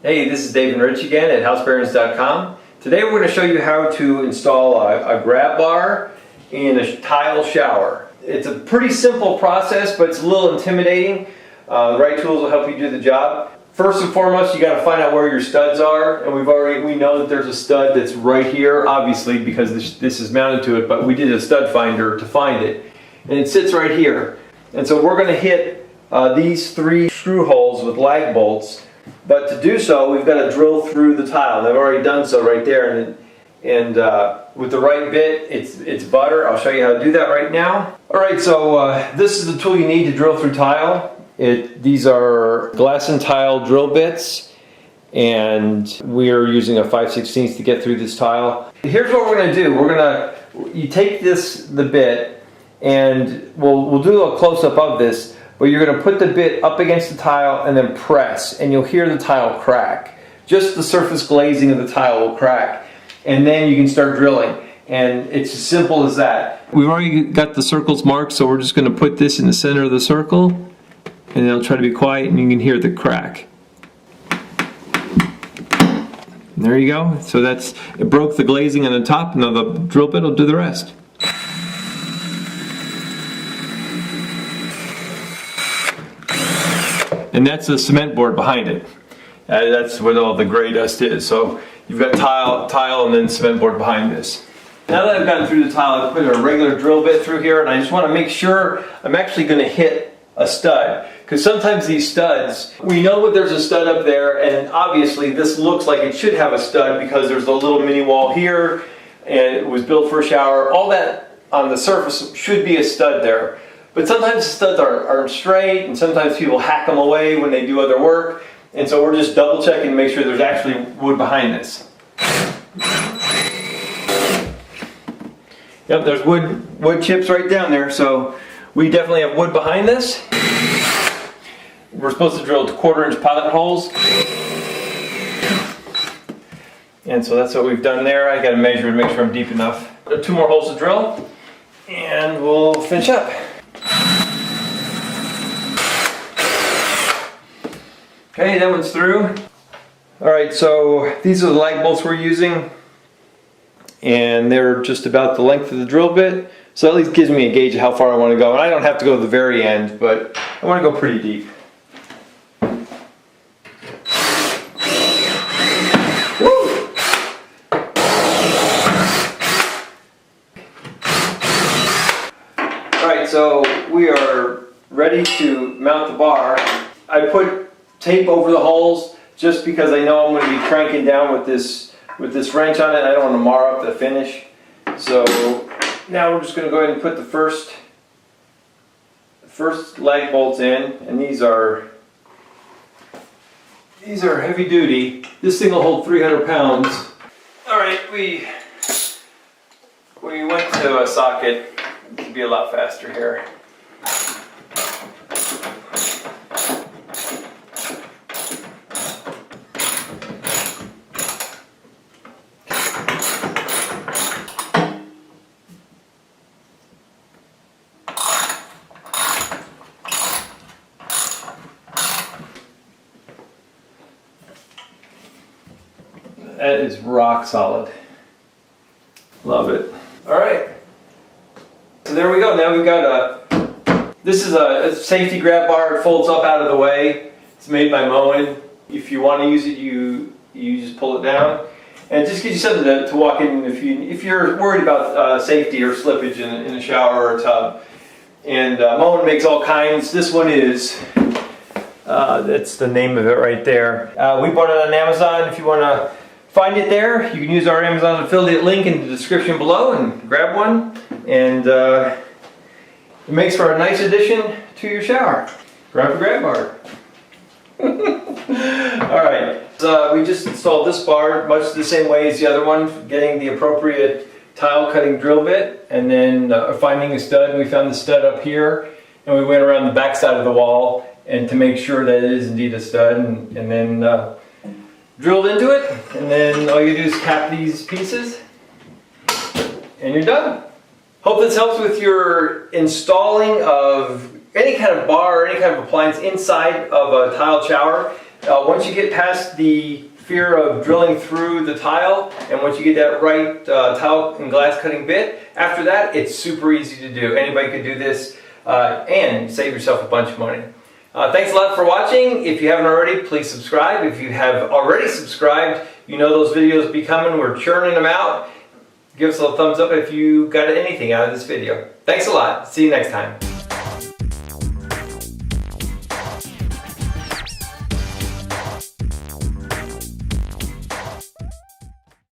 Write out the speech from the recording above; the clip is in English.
Hey, this is Dave and Rich again at housebearings.com. Today we're going to show you how to install a grab bar in a tile shower. It's a pretty simple process, but it's a little intimidating. The right tools will help you do the job. First and foremost, you got to find out where your studs are, and we know that there's a stud that's right here, obviously because this is mounted to it, but we did a stud finder to find it, and it sits right here. And so we're going to hit these 3 screw holes with lag bolts. But to do so, we've got to drill through the tile. I've already done so right there, and with the right bit, it's butter. I'll show you how to do that right now. All right, so this is the tool you need to drill through tile. These are glass and tile drill bits, and we are using a 5/16 to get through this tile. Here's what we're going to do. You take the bit, and we'll do a close-up of this. But you're going to put the bit up against the tile and then press, and you'll hear the tile crack. Just the surface glazing of the tile will crack, and then you can start drilling. And it's as simple as that. We've already got the circles marked, so we're just going to put this in the center of the circle, and then I'll try to be quiet, and you can hear the crack. And there you go. So it broke the glazing on the top. Now the drill bit will do the rest. And that's the cement board behind it. That's what all the gray dust is. So you've got tile and then cement board behind this. Now that I've gotten through the tile, I've put a regular drill bit through here, and I just want to make sure I'm actually going to hit a stud. Because sometimes these studs, we know that there's a stud up there, and obviously this looks like it should have a stud because there's a little mini wall here, and it was built for a shower. All that on the surface should be a stud there. But sometimes the studs aren't straight, and sometimes people hack them away when they do other work. And so we're just double checking to make sure there's actually wood behind this. Yep, there's wood chips right down there, so we definitely have wood behind this. We're supposed to drill 1/4-inch pilot holes. And so that's what we've done there. I got to measure to make sure I'm deep enough. 2 more holes to drill, and we'll finish up. Okay, that one's through. Alright, so these are the lag bolts we're using, and they're just about the length of the drill bit, so at least gives me a gauge of how far I want to go. And I don't have to go to the very end, but I want to go pretty deep. Woo! Alright, so we are ready to mount the bar. I put tape over the holes just because I know I'm going to be cranking down with this wrench on it. I don't want to mar up the finish. So now we're just going to go ahead and put the first lag bolts in, and these are heavy duty. This thing will hold 300 pounds. All right, we went to a socket. It could be a lot faster here. That is rock solid. Love it. Alright. So there we go. Now we've got this is a safety grab bar. It folds up out of the way. It's made by Moen. If you want to use it, you just pull it down. And it just gives you something to walk in if you're worried about safety or slippage in a shower or a tub. And Moen makes all kinds. This one is, that's the name of it right there. We bought it on Amazon. If you want to find it there, you can use our Amazon affiliate link in the description below and grab one. And it makes for a nice addition to your shower. Grab a grab bar. Alright, so we just installed this bar much the same way as the other one, getting the appropriate tile cutting drill bit, and then finding a stud. We found the stud up here, and we went around the back side of the wall and to make sure that it is indeed a stud, and then drilled into it, and then all you do is cap these pieces and you're done. Hope this helps with your installing of any kind of bar or any kind of appliance inside of a tiled shower. Once you get past the fear of drilling through the tile, and once you get that right tile and glass cutting bit, after that it's super easy to do. Anybody can do this and save yourself a bunch of money. Thanks a lot for watching. If you haven't already, please subscribe. If you have already subscribed, you know those videos will be coming. We're churning them out. Give us a thumbs up if you got anything out of this video. Thanks a lot. See you next time.